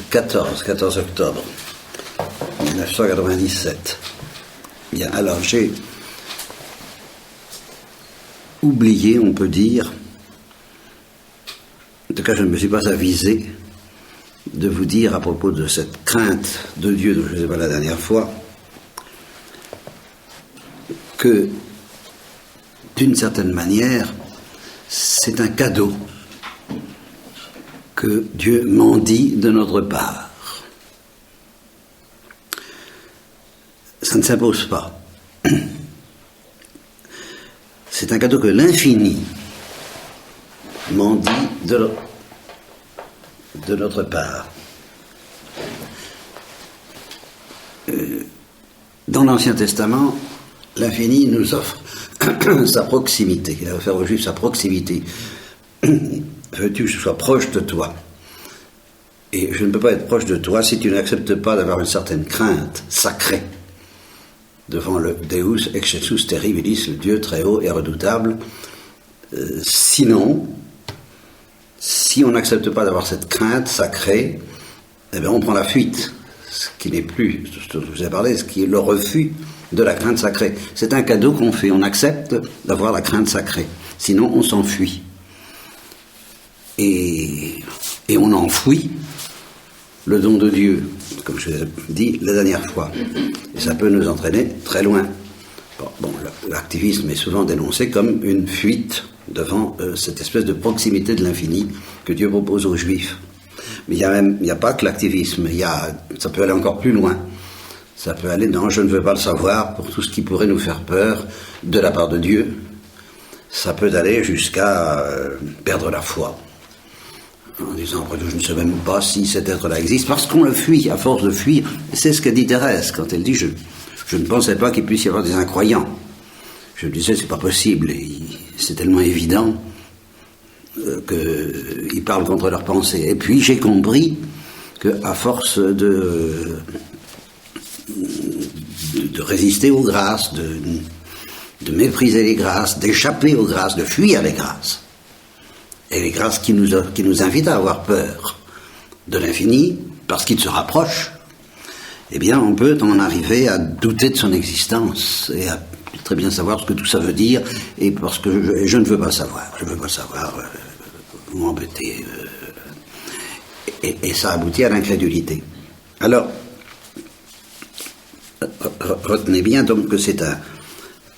14 octobre 1997. Bien, alors j'ai oublié, on peut dire, en tout cas je ne me suis pas avisé de vous dire à propos de cette crainte de Dieu dont je vous ai parlé la dernière fois, que d'une certaine manière c'est un cadeau que Dieu mendie de notre part. Ça ne s'impose pas. C'est un cadeau que l'infini mendie de notre part. Dans l'Ancien Testament, l'infini nous offre sa proximité. Il a offert aux Juifs sa proximité. Veux-tu que je sois proche de toi? Et je ne peux pas être proche de toi si tu n'acceptes pas d'avoir une certaine crainte sacrée devant le Deus excelsus terribilis, le Dieu très haut et redoutable. Sinon, si on n'accepte pas d'avoir cette crainte sacrée, eh bien on prend la fuite, ce qui n'est plus, je vous ai parlé, ce qui est le refus de la crainte sacrée. C'est un cadeau qu'on fait, on accepte d'avoir la crainte sacrée, sinon on s'enfuit. Et on enfouit le don de Dieu, comme je vous ai dit la dernière fois. Et ça peut nous entraîner très loin. Bon, l'activisme est souvent dénoncé comme une fuite devant cette espèce de proximité de l'infini que Dieu propose aux Juifs. Mais il n'y a pas que l'activisme, ça peut aller encore plus loin. Ça peut aller dans « je ne veux pas le savoir » pour tout ce qui pourrait nous faire peur de la part de Dieu. Ça peut aller jusqu'à perdre la foi. En disant, je ne sais même pas si cet être-là existe, parce qu'on le fuit, à force de fuir. C'est ce que dit Thérèse quand elle dit, je ne pensais pas qu'il puisse y avoir des incroyants. Je me disais, c'est pas possible, c'est tellement évident qu'ils parlent contre leurs pensées. Et puis j'ai compris qu'à force de résister aux grâces, de mépriser les grâces, d'échapper aux grâces, de fuir les grâces, et les grâces qui nous invitent à avoir peur de l'infini, parce qu'il se rapproche, eh bien on peut en arriver à douter de son existence, et à très bien savoir ce que tout ça veut dire, et parce que je ne veux pas savoir, vous m'embêtez, et ça aboutit à l'incrédulité. Alors, retenez bien donc que c'est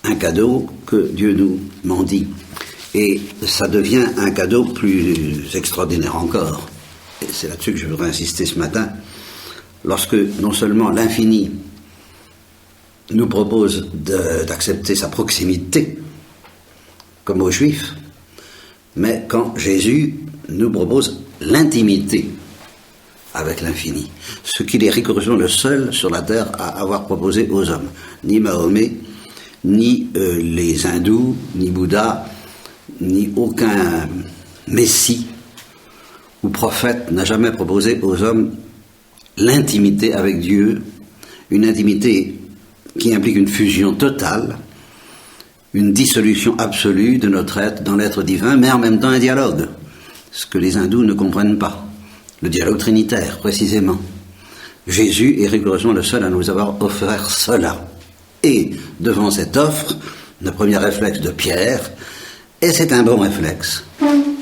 un cadeau que Dieu nous mendie. Et ça devient un cadeau plus extraordinaire encore. Et c'est là-dessus que je voudrais insister ce matin. Lorsque non seulement l'infini nous propose d'accepter sa proximité, comme aux Juifs, mais quand Jésus nous propose l'intimité avec l'infini. Ce qu'il est rigoureusement le seul sur la terre à avoir proposé aux hommes. Ni Mahomet, ni les hindous, ni Bouddha, ni aucun messie ou prophète n'a jamais proposé aux hommes l'intimité avec Dieu, une intimité qui implique une fusion totale, une dissolution absolue de notre être dans l'être divin, mais en même temps un dialogue, ce que les hindous ne comprennent pas, le dialogue trinitaire précisément. Jésus est rigoureusement le seul à nous avoir offert cela. Et devant cette offre, le premier réflexe de Pierre, et c'est un bon réflexe,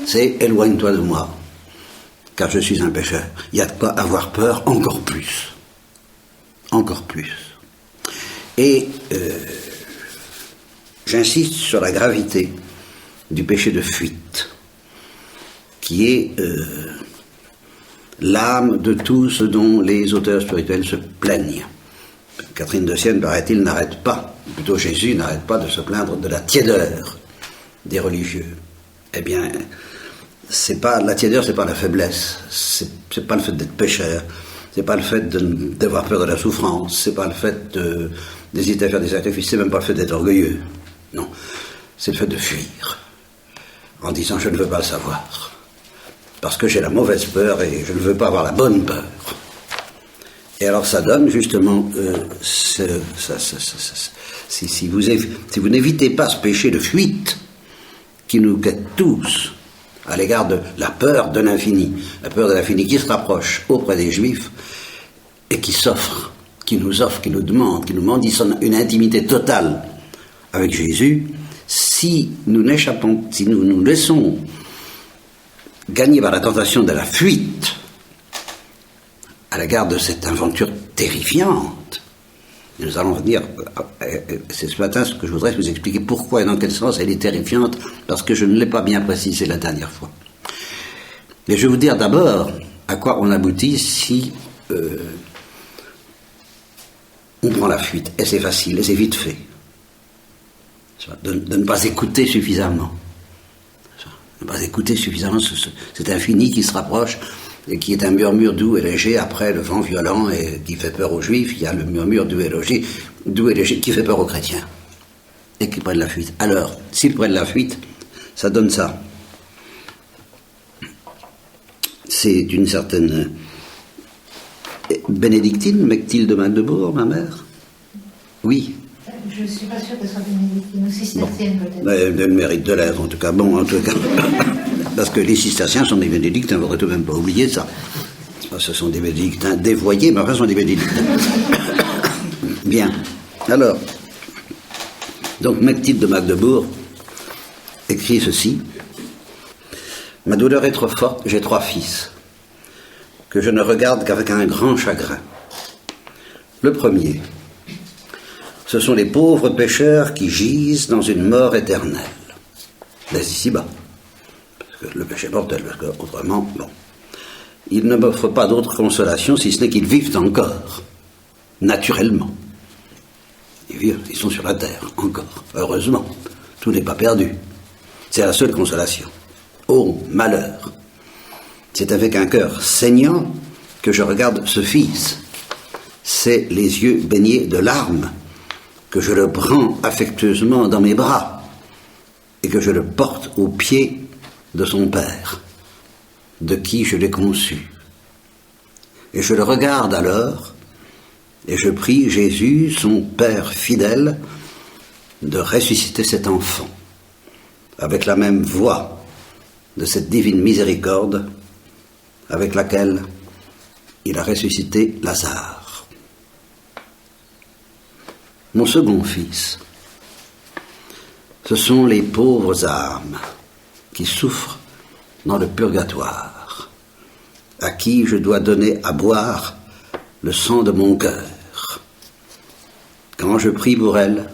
c'est « éloigne-toi de moi, car je suis un pécheur ». Il y a de quoi avoir peur encore plus. Encore plus. Et j'insiste sur la gravité du péché de fuite, qui est l'âme de tout ce dont les auteurs spirituels se plaignent. Catherine de Sienne, paraît-il, n'arrête pas, plutôt Jésus n'arrête pas de se plaindre de la tiédeur des religieux. Eh bien, la tiédeur, c'est pas la faiblesse, c'est pas le fait d'être pécheur, c'est pas le fait d'avoir peur de la souffrance, c'est pas le fait d'hésiter à faire des sacrifices, c'est même pas le fait d'être orgueilleux. Non, c'est le fait de fuir, en disant je ne veux pas le savoir, parce que j'ai la mauvaise peur et je ne veux pas avoir la bonne peur. Et alors ça donne justement, si vous n'évitez pas ce péché de fuite qui nous guette tous, à l'égard de la peur de l'infini qui se rapproche auprès des Juifs et qui s'offre, qui nous demande, qui nous mendie une intimité totale avec Jésus. Si nous nous laissons gagner par la tentation de la fuite à l'égard de cette aventure terrifiante, nous allons dire, c'est ce matin ce que je voudrais vous expliquer pourquoi et dans quel sens elle est terrifiante, parce que je ne l'ai pas bien précisé la dernière fois. Mais je vais vous dire d'abord à quoi on aboutit si on prend la fuite, et c'est facile, et c'est vite fait. De ne pas écouter suffisamment. Ne pas écouter suffisamment cet infini qui se rapproche et qui est un murmure doux et léger après le vent violent et qui fait peur aux Juifs. Il y a le murmure doux et léger qui fait peur aux chrétiens et qui prennent la fuite. Alors, s'ils prennent la fuite, ça donne ça. C'est une certaine bénédictine, Mechtilde de Magdebourg, ma mère. Oui. Je ne suis pas sûre qu'elle soit bénédictine ou cistercienne, peut-être. Elle mérite de l'être, en tout cas. Bon, en tout cas. Parce que les cisterciens sont des bénédictins, il ne faudrait tout de même pas oublier ça. Ce sont des bénédictins dévoyés, mais enfin, ce sont des bénédictins. Bien. Alors, donc, Mechtilde de Magdebourg écrit ceci. Ma douleur est trop forte, j'ai 3 fils, que je ne regarde qu'avec un grand chagrin. Le premier, ce sont les pauvres pécheurs qui gisent dans une mort éternelle. Mais ici-bas. Parce que le péché mortel, parce qu'autrement, bon. Ils ne m'offrent pas d'autre consolation, si ce n'est qu'ils vivent encore. Naturellement. Ils vivent, ils sont sur la terre, encore. Heureusement. Tout n'est pas perdu. C'est la seule consolation. Oh, malheur. C'est avec un cœur saignant que je regarde ce fils. C'est les yeux baignés de larmes que je le prends affectueusement dans mes bras et que je le porte aux pieds de son père, de qui je l'ai conçu. Et je le regarde alors, et je prie Jésus, son Père fidèle, de ressusciter cet enfant, avec la même voix de cette divine miséricorde avec laquelle il a ressuscité Lazare. Mon second fils, ce sont les pauvres âmes qui souffrent dans le purgatoire, à qui je dois donner à boire le sang de mon cœur. Quand je prie pour elles,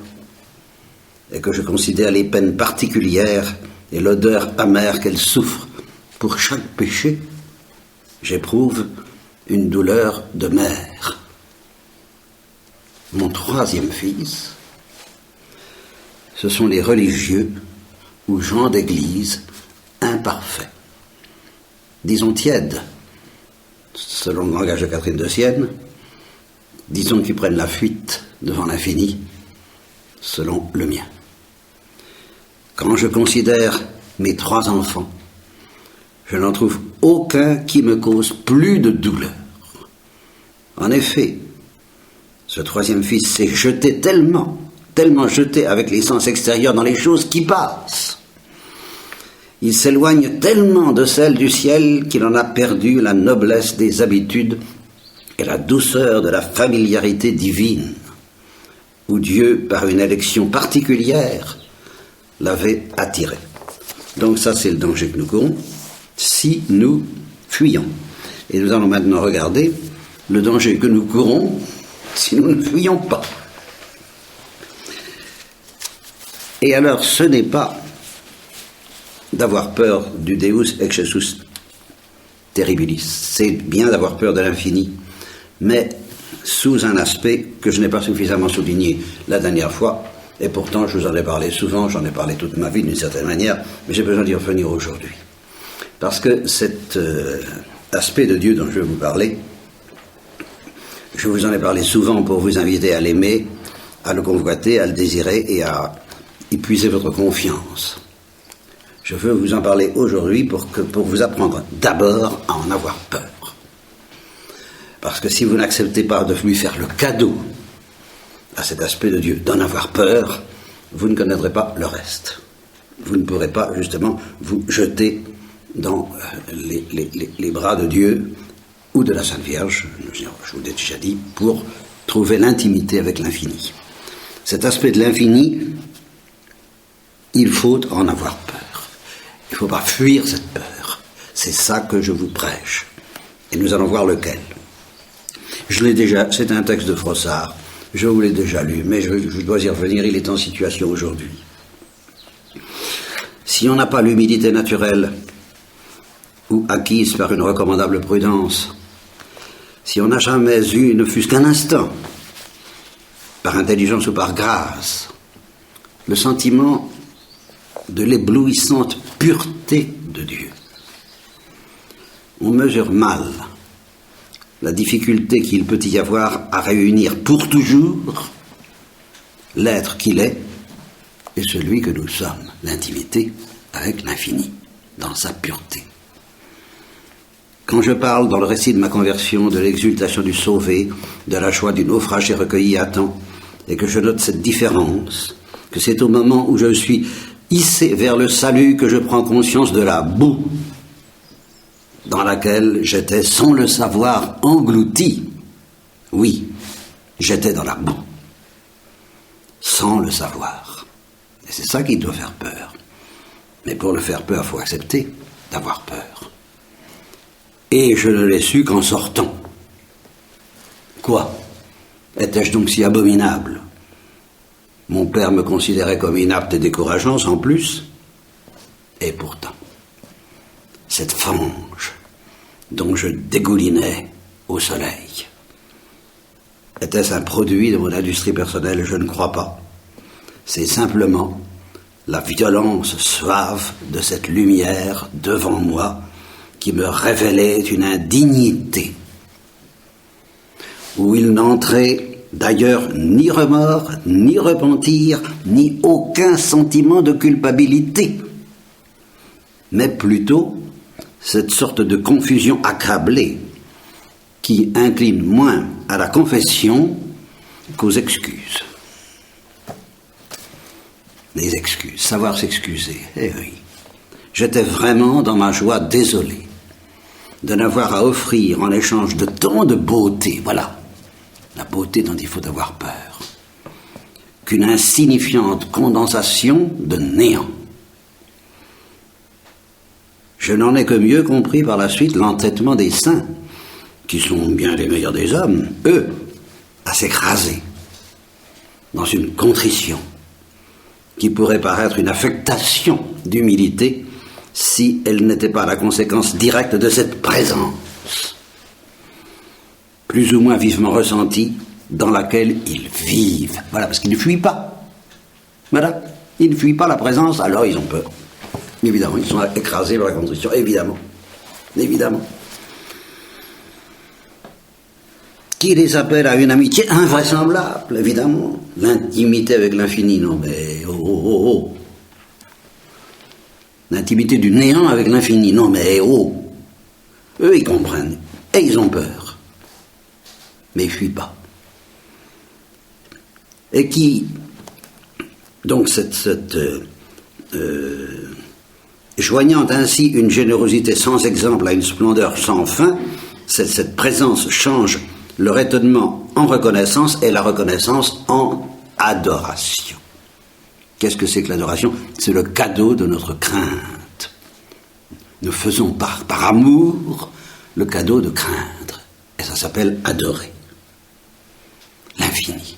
et que je considère les peines particulières et l'odeur amère qu'elles souffrent pour chaque péché, j'éprouve une douleur de mère. Mon troisième fils, ce sont les religieux ou gens d'église imparfaits, disons tièdes, selon le langage de Catherine de Sienne, disons qu'ils prennent la fuite devant l'infini, selon le mien. Quand je considère mes 3 enfants, je n'en trouve aucun qui me cause plus de douleur. En effet, ce troisième fils s'est jeté tellement jeté avec les sens extérieurs dans les choses qui passent. Il s'éloigne tellement de celles du ciel qu'il en a perdu la noblesse des habitudes et la douceur de la familiarité divine, où Dieu, par une élection particulière, l'avait attiré. Donc ça, c'est le danger que nous courons si nous fuyons. Et nous allons maintenant regarder le danger que nous courons si nous ne fuyons pas. Et alors, ce n'est pas d'avoir peur du Deus excessus terribilis, c'est bien d'avoir peur de l'infini, mais sous un aspect que je n'ai pas suffisamment souligné la dernière fois, et pourtant je vous en ai parlé souvent, j'en ai parlé toute ma vie d'une certaine manière, mais j'ai besoin d'y revenir aujourd'hui. Parce que cet aspect de Dieu dont je vais vous parler, je vous en ai parlé souvent pour vous inviter à l'aimer, à le convoiter, à le désirer et à épuiser votre confiance. Je veux vous en parler aujourd'hui pour vous apprendre d'abord à en avoir peur. Parce que si vous n'acceptez pas de lui faire le cadeau à cet aspect de Dieu, d'en avoir peur, vous ne connaîtrez pas le reste. Vous ne pourrez pas justement vous jeter dans les bras de Dieu ou de la Sainte Vierge, je vous l'ai déjà dit, pour trouver l'intimité avec l'infini. Cet aspect de l'infini, il faut en avoir peur. Il ne faut pas fuir cette peur. C'est ça que je vous prêche. Et nous allons voir lequel. Je l'ai déjà, c'est un texte de Froissart, je vous l'ai déjà lu, mais je dois y revenir, il est en situation aujourd'hui. Si on n'a pas l'humilité naturelle, ou acquise par une recommandable prudence, si on n'a jamais eu, ne fût-ce qu'un instant, par intelligence ou par grâce, le sentiment de l'éblouissante pureté de Dieu, on mesure mal la difficulté qu'il peut y avoir à réunir pour toujours l'être qu'il est et celui que nous sommes, l'intimité avec l'infini, dans sa pureté. Quand je parle dans le récit de ma conversion de l'exultation du sauvé, de la joie du naufragé recueilli à temps, et que je note cette différence, que c'est au moment où je suis hissé vers le salut que je prends conscience de la boue dans laquelle j'étais sans le savoir englouti. Oui, j'étais dans la boue, sans le savoir. Et c'est ça qui doit faire peur. Mais pour le faire peur, il faut accepter d'avoir peur. Et je ne l'ai su qu'en sortant. Quoi? Étais-je donc si abominable? Mon père me considérait comme inapte et décourageant, sans plus. Et pourtant, cette fange dont je dégoulinais au soleil, était-ce un produit de mon industrie personnelle? Je ne crois pas. C'est simplement la violence suave de cette lumière devant moi qui me révélait une indignité où il n'entrait d'ailleurs ni remords, ni repentir, ni aucun sentiment de culpabilité, mais plutôt cette sorte de confusion accablée qui incline moins à la confession qu'aux excuses. Les excuses, savoir s'excuser, eh oui. J'étais vraiment dans ma joie désolé de n'avoir à offrir en échange de tant de beauté, voilà, la beauté dont il faut avoir peur, qu'une insignifiante condensation de néant. Je n'en ai que mieux compris par la suite l'entêtement des saints, qui sont bien les meilleurs des hommes, eux, à s'écraser dans une contrition qui pourrait paraître une affectation d'humilité si elle n'était pas la conséquence directe de cette présence, plus ou moins vivement ressentie, dans laquelle ils vivent. Voilà, parce qu'ils ne fuient pas. Voilà, ils ne fuient pas la présence, alors ils ont peur. Évidemment, ils sont écrasés par la contrition, évidemment. Évidemment. Qui les appelle à une amitié invraisemblable, évidemment. L'intimité avec l'infini, non mais oh. L'intimité du néant avec l'infini, non mais oh. Eux, ils comprennent, et ils ont peur. Mais ils ne fuient pas. Et qui, donc joignant ainsi une générosité sans exemple à une splendeur sans fin, cette présence change leur étonnement en reconnaissance et la reconnaissance en adoration. Qu'est-ce que c'est que l'adoration? C'est le cadeau de notre crainte. Nous faisons par amour le cadeau de craindre. Et ça s'appelle adorer. L'infini.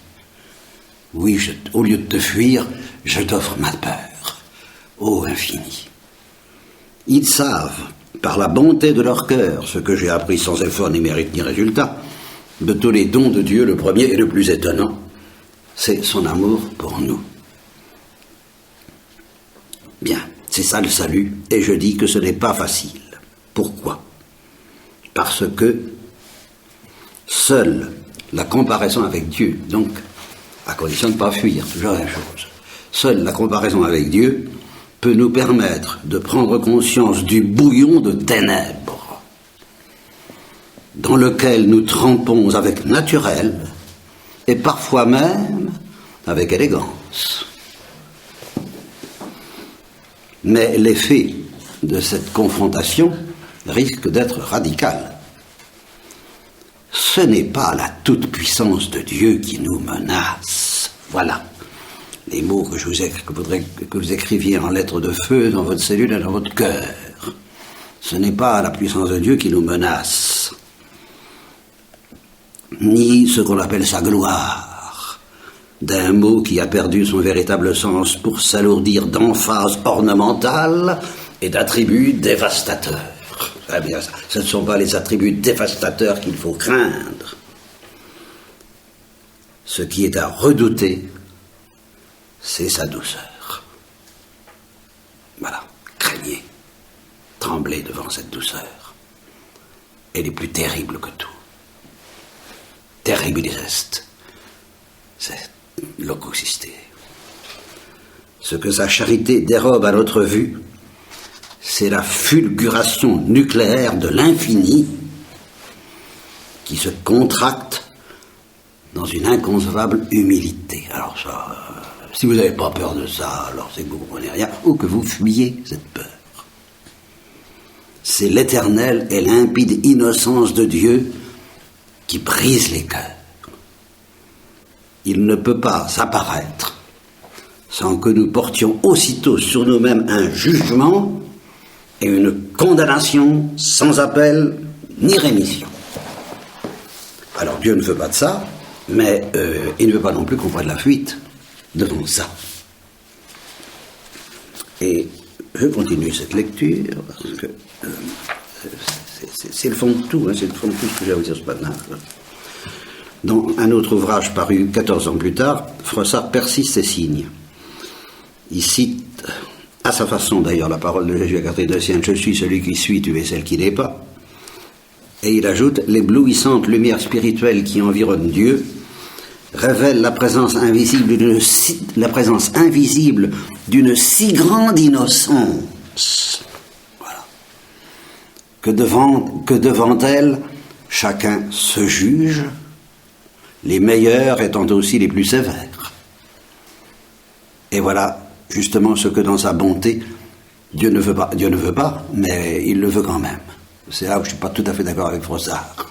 Oui, au lieu de te fuir, je t'offre ma peur. Ô infini. Ils savent, par la bonté de leur cœur, ce que j'ai appris sans effort ni mérite ni résultat, de tous les dons de Dieu, le premier et le plus étonnant, c'est son amour pour nous. Bien, c'est ça le salut, et je dis que ce n'est pas facile. Pourquoi? Parce que seule la comparaison avec Dieu, donc à condition de ne pas fuir, toujours la même chose, seule la comparaison avec Dieu peut nous permettre de prendre conscience du bouillon de ténèbres dans lequel nous trempons avec naturel et parfois même avec élégance. Mais l'effet de cette confrontation risque d'être radical. Ce n'est pas la toute-puissance de Dieu qui nous menace. Voilà les mots que je voudrais que vous écriviez en lettres de feu dans votre cellule et dans votre cœur. Ce n'est pas la puissance de Dieu qui nous menace, ni ce qu'on appelle sa gloire, d'un mot qui a perdu son véritable sens pour s'alourdir d'emphase ornementale et d'attributs dévastateurs. Eh bien, ce ne sont pas les attributs dévastateurs qu'il faut craindre. Ce qui est à redouter, c'est sa douceur. Voilà, craignez, tremblez devant cette douceur. Elle est plus terrible que tout. Terribilis est. C'est locusisté. Ce que sa charité dérobe à notre vue, c'est la fulguration nucléaire de l'infini qui se contracte dans une inconcevable humilité. Alors ça, si vous n'avez pas peur de ça, alors c'est que vous ne comprenez rien, ou que vous fuyez cette peur. C'est l'éternelle et limpide innocence de Dieu qui brise les cœurs. Il ne peut pas apparaître sans que nous portions aussitôt sur nous-mêmes un jugement et une condamnation sans appel ni rémission. Alors Dieu ne veut pas de ça, mais il ne veut pas non plus qu'on prenne la fuite devant ça. Et je continue cette lecture, parce que c'est le fond de tout, hein, c'est le fond de tout ce que j'ai à vous dire ce matin. Dans un autre ouvrage paru 14 ans plus tard, Froissart persiste et signe. Il cite, à sa façon d'ailleurs, la parole de Jésus à Catherine de Sienne, « Je suis celui qui suis, tu es celle qui n'est pas ». Et il ajoute, « L'éblouissante lumière spirituelle qui environne Dieu révèle la présence invisible d'une si grande innocence, voilà, que devant elle, chacun se juge, les meilleurs étant aussi les plus sévères. Et voilà justement ce que dans sa bonté, Dieu ne veut pas, mais il le veut quand même. C'est là où je ne suis pas tout à fait d'accord avec Froissart.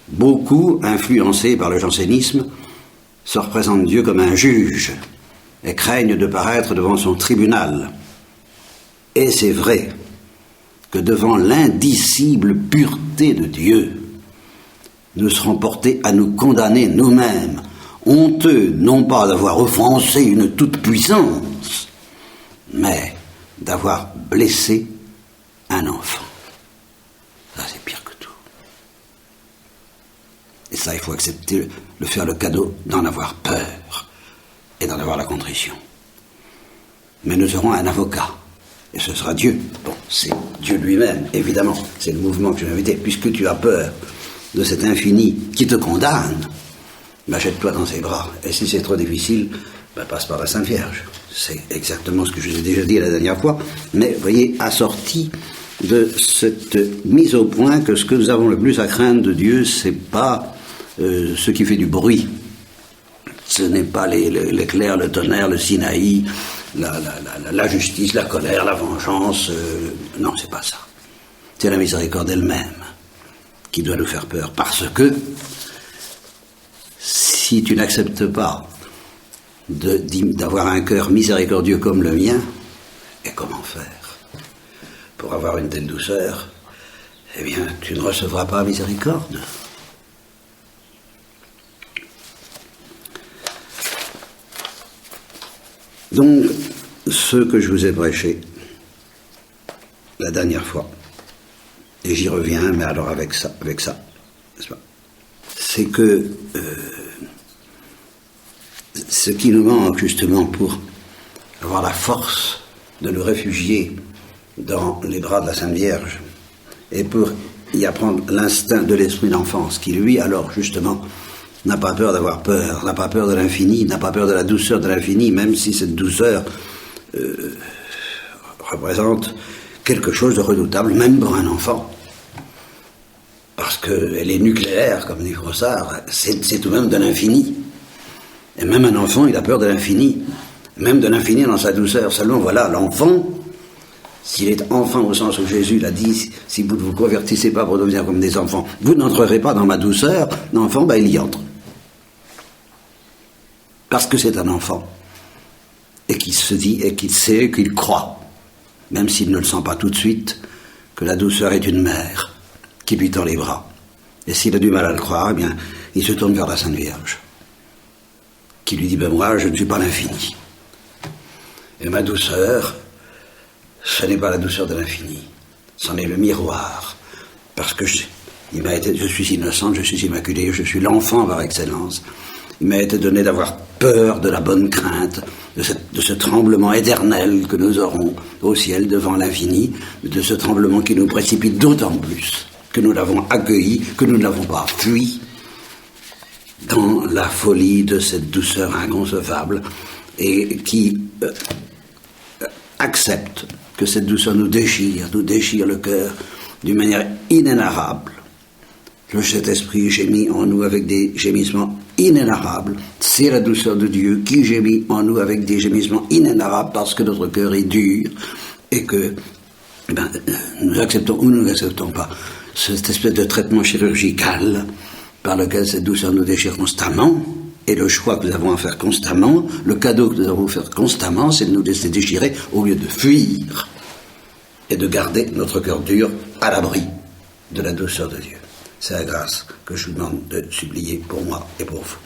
Beaucoup, influencés par le jansénisme, se représentent Dieu comme un juge et craignent de paraître devant son tribunal. Et c'est vrai que devant l'indicible pureté de Dieu, nous serons portés à nous condamner nous-mêmes, honteux non pas d'avoir offensé une toute-puissance, mais d'avoir blessé un enfant. Ça, c'est pire que tout. Et ça, il faut accepter de faire le cadeau d'en avoir peur et d'en avoir la contrition. Mais nous aurons un avocat, et ce sera Dieu. Bon, c'est Dieu lui-même, évidemment. C'est le mouvement que je vais inviter. Puisque tu as peur de cet infini qui te condamne, jette-toi dans ses bras. Et si c'est trop difficile, passe par la Sainte Vierge. C'est exactement ce que je vous ai déjà dit la dernière fois, mais vous voyez, assorti de cette mise au point que ce que nous avons le plus à craindre de Dieu, c'est pas ce qui fait du bruit. Ce n'est pas l'éclair, le tonnerre, le Sinaï, la justice, la colère, la vengeance. Non, c'est pas ça. C'est la miséricorde elle-même qui doit nous faire peur, parce que si tu n'acceptes pas d'avoir un cœur miséricordieux comme le mien, et comment faire pour avoir une telle douceur? Eh bien, tu ne recevras pas miséricorde. Donc, ce que je vous ai prêché la dernière fois, et j'y reviens, mais alors avec ça, n'est-ce pas? C'est que ce qui nous manque justement pour avoir la force de nous réfugier dans les bras de la Sainte Vierge et pour y apprendre l'instinct de l'esprit d'enfance qui, lui, alors justement, n'a pas peur d'avoir peur, n'a pas peur de l'infini, n'a pas peur de la douceur de l'infini, même si cette douceur représente quelque chose de redoutable, même pour un enfant. Parce qu'elle est nucléaire, comme dit Froissart, c'est tout de même de l'infini. Et même un enfant, il a peur de l'infini, même de l'infini dans sa douceur. Seulement, voilà, l'enfant S'il est enfant au sens où Jésus l'a dit, si vous ne vous convertissez pas pour devenir comme des enfants, vous n'entrerez pas dans ma douceur, l'enfant, il y entre. Parce que c'est un enfant. Et qu'il se dit, et qu'il sait, qu'il croit, même s'il ne le sent pas tout de suite, que la douceur est une mère qui lui tend les bras. Et s'il a du mal à le croire, eh bien, il se tourne vers la Sainte Vierge, qui lui dit, moi, je ne suis pas l'infini. Et ma douceur, ce n'est pas la douceur de l'infini, c'en est le miroir, parce que je suis innocente, je suis immaculée, je suis l'enfant par excellence. Il m'a été donné d'avoir peur de la bonne crainte, de ce tremblement éternel que nous aurons au ciel devant l'infini, de ce tremblement qui nous précipite d'autant plus que nous l'avons accueilli, que nous ne l'avons pas fui, dans la folie de cette douceur inconcevable, et qui accepte que cette douceur nous déchire le cœur d'une manière inénarrable. Le Saint-Esprit gémit en nous avec des gémissements inénarrables. C'est la douceur de Dieu qui gémit en nous avec des gémissements inénarrables parce que notre cœur est dur et que nous acceptons ou nous n'acceptons pas cette espèce de traitement chirurgical par lequel cette douceur nous déchire constamment. Et le choix que nous avons à faire constamment, le cadeau que nous avons à faire constamment, c'est de nous laisser déchirer au lieu de fuir et de garder notre cœur dur à l'abri de la douceur de Dieu. C'est la grâce que je vous demande de supplier pour moi et pour vous.